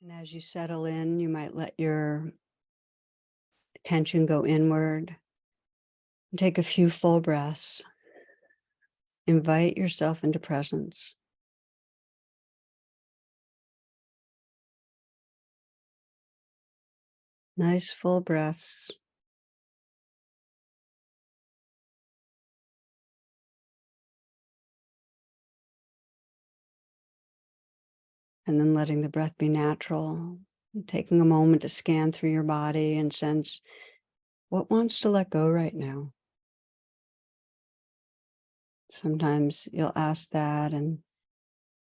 And as you settle in, you might let your attention go inward. And take a few full breaths. Invite yourself into presence. Nice full breaths. And then letting the breath be natural. And taking a moment to scan through your body and sense what wants to let go right now. Sometimes you'll ask that and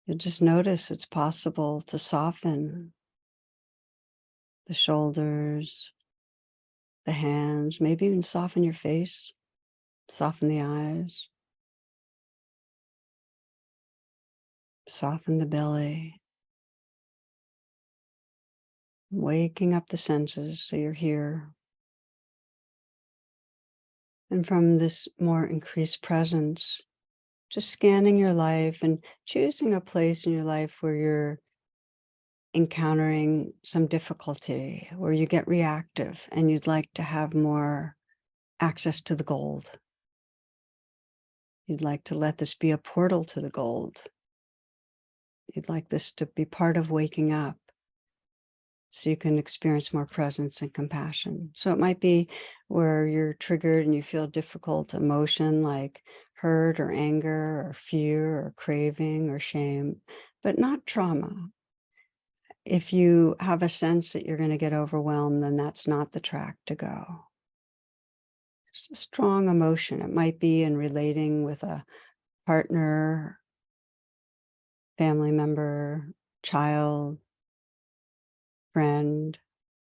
you'll just notice it's possible to soften the shoulders, the hands, maybe even soften your face, soften the eyes, soften the belly. Waking up the senses so you're here. And from this more increased presence, just scanning your life and choosing a place in your life where you're encountering some difficulty, where you get reactive and you'd like to have more access to the gold. You'd like to let this be a portal to the gold. You'd like this to be part of waking up so you can experience more presence and compassion. So it might be where you're triggered and you feel difficult emotion like hurt or anger or fear or craving or shame, but not trauma. If you have a sense that you're going to get overwhelmed, then that's not the track to go. It's a strong emotion. It might be in relating with a partner, family member, child, friend,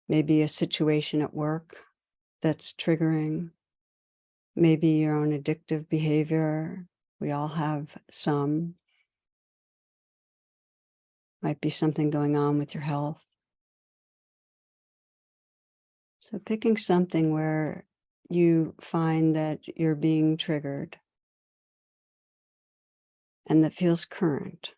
maybe a situation at work that's triggering, maybe your own addictive behavior. We all have some. Might be something going on with your health. So picking something where you find that you're being triggered and that feels current.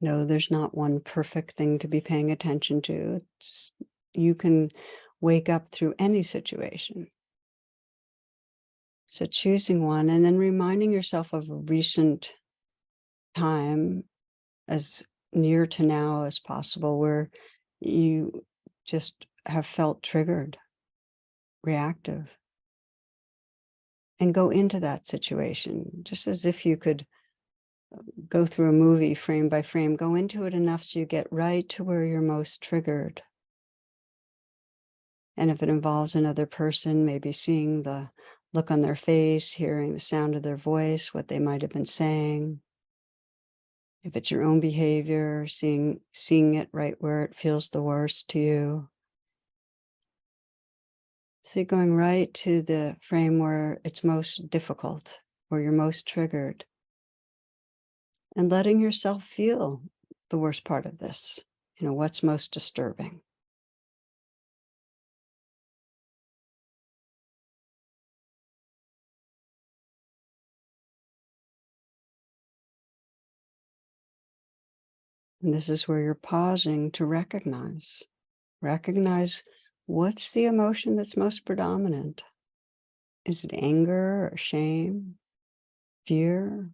No, there's not one perfect thing to be paying attention to. It's just, you can wake up through any situation. So choosing one and then reminding yourself of a recent time as near to now as possible where you just have felt triggered, reactive, and go into that situation just as if you could go through a movie frame by frame. Go into it enough so you get right to where you're most triggered. And if it involves another person, maybe seeing the look on their face, hearing the sound of their voice, what they might have been saying. If it's your own behavior, seeing it right where it feels the worst to you. So you're going right to the frame where it's most difficult, where you're most triggered. And letting yourself feel the worst part of this, what's most disturbing. And this is where you're pausing to recognize what's the emotion that's most predominant. Is it anger or shame, fear?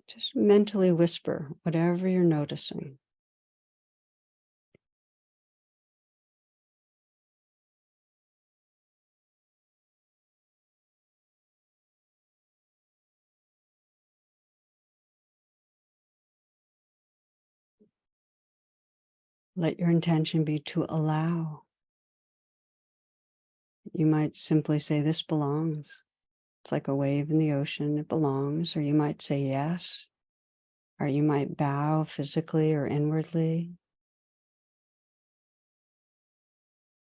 Just mentally whisper whatever you're noticing. Let your intention be to allow. You might simply say, this belongs. It's like a wave in the ocean, it belongs. Or you might say yes. Or you might bow physically or inwardly.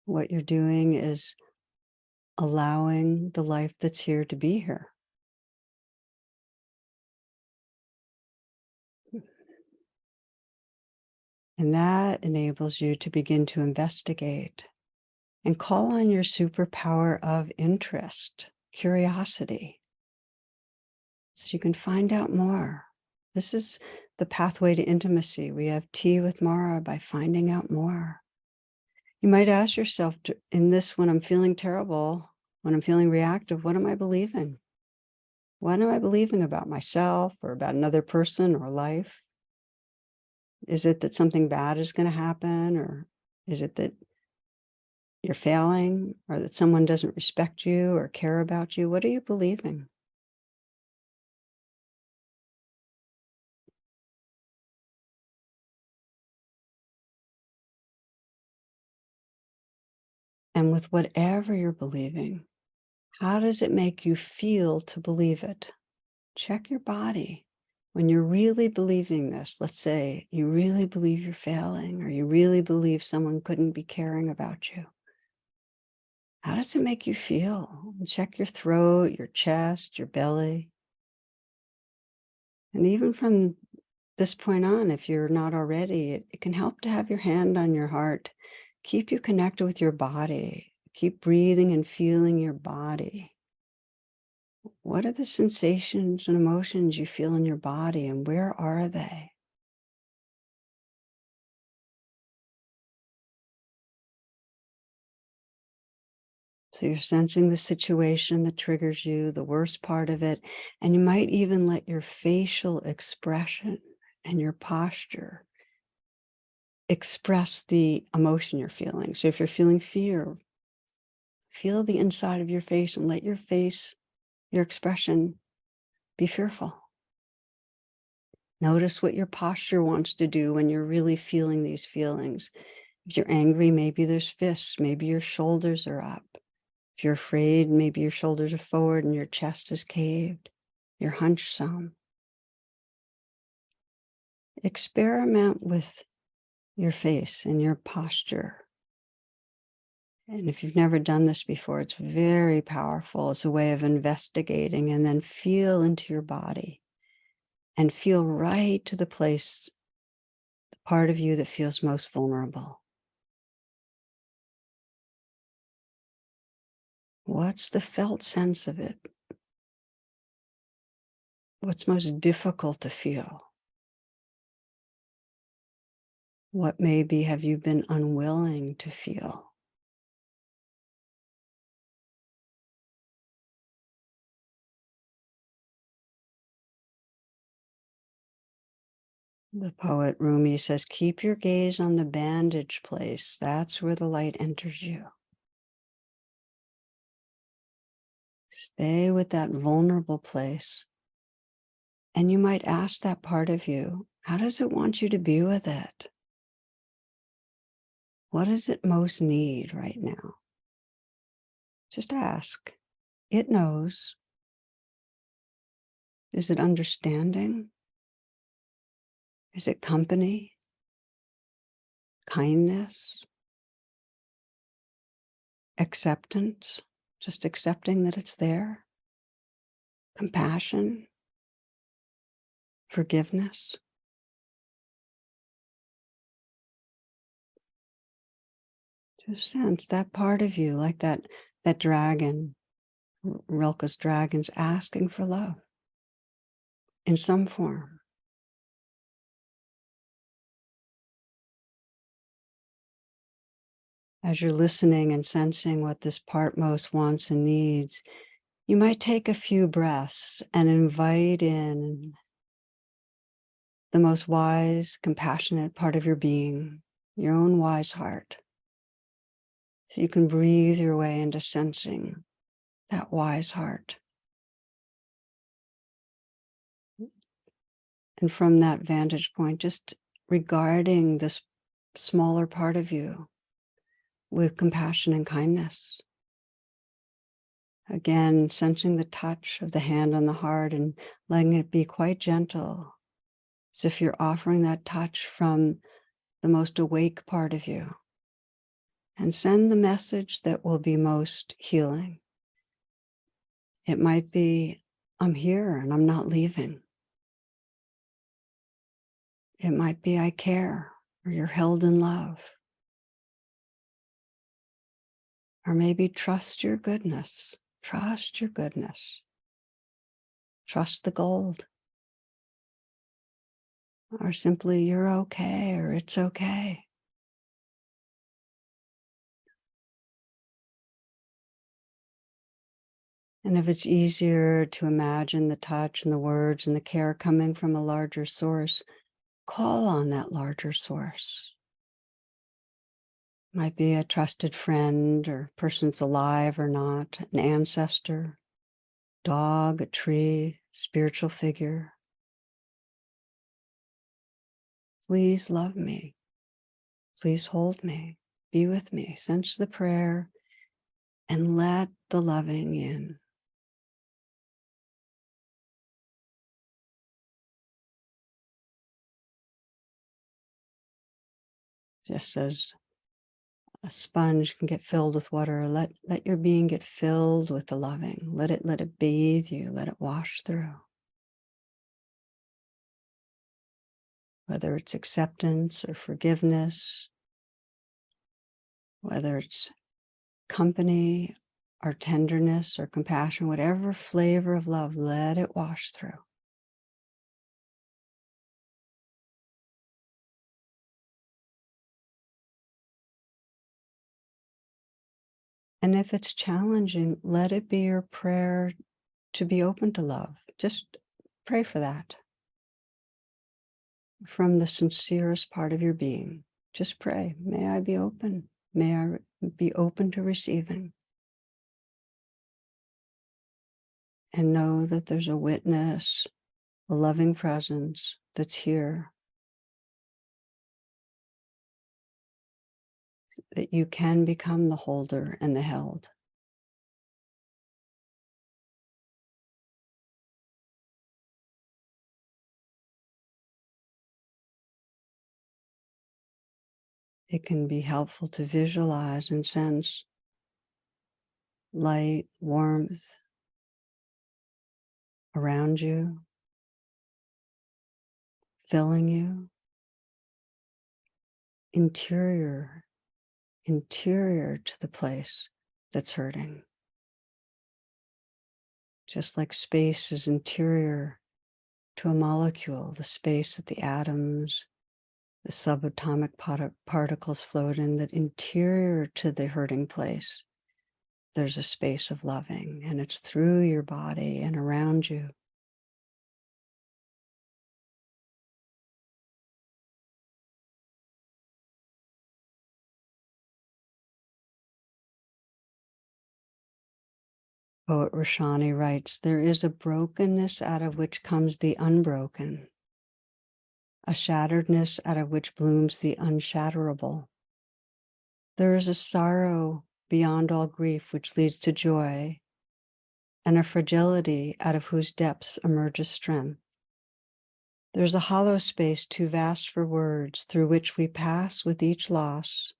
What you're doing is allowing the life that's here to be here. And that enables you to begin to investigate and call on your superpower of interest, curiosity. so you can find out more. This is the pathway to intimacy. We have tea with Mara by finding out more. You might ask yourself in this, when I'm feeling terrible, when I'm feeling reactive, what am I believing? What am I believing about myself or about another person or life? Is it that something bad is going to happen? Or is it that you're failing, or that someone doesn't respect you or care about you? What are you believing? And with whatever you're believing, how does it make you feel to believe it? Check your body. When you're really believing this, let's say you really believe you're failing, or you really believe someone couldn't be caring about you. How does it make you feel? Check your throat, your chest, your belly. And even from this point on, if you're not already, it can help to have your hand on your heart. Keep you connected with your body. Keep breathing and feeling your body. What are the sensations and emotions you feel in your body, and where are they? So you're sensing the situation that triggers you, the worst part of it, and you might even let your facial expression and your posture express the emotion you're feeling. So if you're feeling fear, feel the inside of your face and let your face, your expression, be fearful. Notice what your posture wants to do when you're really feeling these feelings. If you're angry, maybe there's fists, maybe your shoulders are up. If you're afraid, maybe your shoulders are forward and your chest is caved. You're hunched some. Experiment with your face and your posture. And if you've never done this before, it's very powerful. It's a way of investigating, and then feel into your body and feel right to the place, the part of you that feels most vulnerable. What's the felt sense of it? What's most difficult to feel? What maybe have you been unwilling to feel? The poet Rumi says, keep your gaze on the bandage place. That's where the light enters you. Stay with that vulnerable place. And you might ask that part of you, how does it want you to be with it? What does it most need right now? Just ask. It knows. Is it understanding? Is it company? Kindness? Acceptance? Just accepting that it's there? Compassion? Forgiveness? Just sense that part of you, like that dragon, Rilke's dragons, asking for love in some form. As you're listening and sensing what this part most wants and needs, you might take a few breaths and invite in the most wise, compassionate part of your being, your own wise heart. So you can breathe your way into sensing that wise heart. And from that vantage point, just regarding this smaller part of you with compassion and kindness. Again, sensing the touch of the hand on the heart and letting it be quite gentle, as if you're offering that touch from the most awake part of you. And send the message that will be most healing. It might be, I'm here and I'm not leaving. It might be, I care, or you're held in love. Or maybe trust your goodness. Trust your goodness. trust the gold, or simply you're okay or it's okay. And if it's easier to imagine the touch and the words and the care coming from a larger source, call on that larger source. Might be a trusted friend or person that's alive or not, an ancestor, dog, a tree, spiritual figure. Please love me. Please hold me. Be with me. Sense the prayer and let the loving in. Just as a sponge can get filled with water, let your being get filled with the loving. Let it bathe you. Let it wash through. Whether it's acceptance or forgiveness, whether it's company or tenderness or compassion, whatever flavor of love, let it wash through. And if it's challenging, let it be your prayer to be open to love. Just pray for that from the sincerest part of your being. Just pray, may I be open. May I be open to receiving. And know that there's a witness, a loving presence that's here, that you can become the holder and the held. It can be helpful to visualize and sense light, warmth around you, filling you, interior to the place that's hurting. Just like space is interior to a molecule, the space that the atoms, the subatomic particles float in, that interior to the hurting place, there's a space of loving, and it's through your body and around you. Poet Rashani writes, there is a brokenness out of which comes the unbroken, a shatteredness out of which blooms the unshatterable. There is a sorrow beyond all grief which leads to joy, and a fragility out of whose depths emerges strength. There's a hollow space too vast for words, through which we pass with each loss,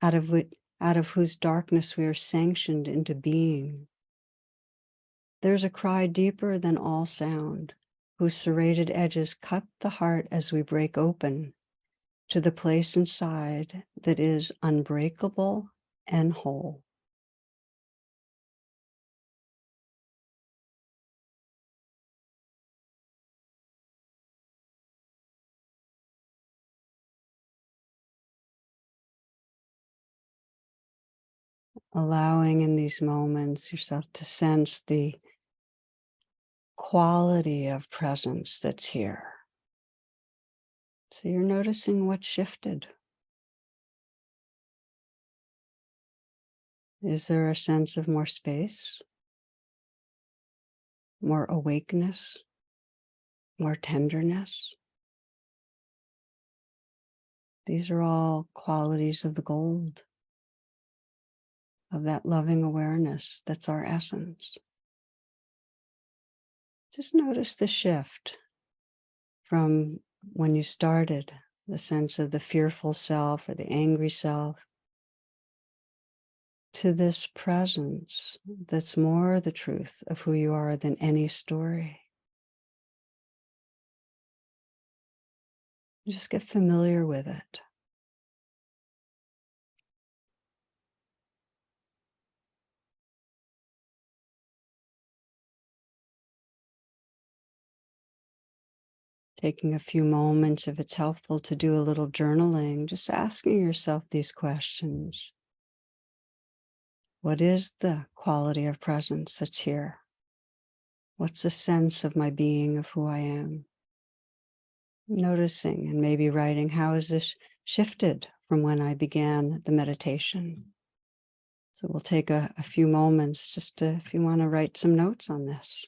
out of whose darkness we are sanctioned into being. There's a cry deeper than all sound, whose serrated edges cut the heart as we break open to the place inside that is unbreakable and whole. Allowing in these moments yourself to sense the quality of presence that's here. So you're noticing what shifted. Is there a sense of more space, more awakeness, more tenderness? These are all qualities of the gold, of that loving awareness that's our essence. Just notice the shift from when you started, the sense of the fearful self or the angry self, to this presence that's more the truth of who you are than any story. Just get familiar with it. taking a few moments, if it's helpful, to do a little journaling, just asking yourself these questions. What is the quality of presence that's here? What's the sense of my being, of who I am? Noticing and maybe writing, how has this shifted from when I began the meditation? So we'll take a few moments just to, if you want to write some notes on this.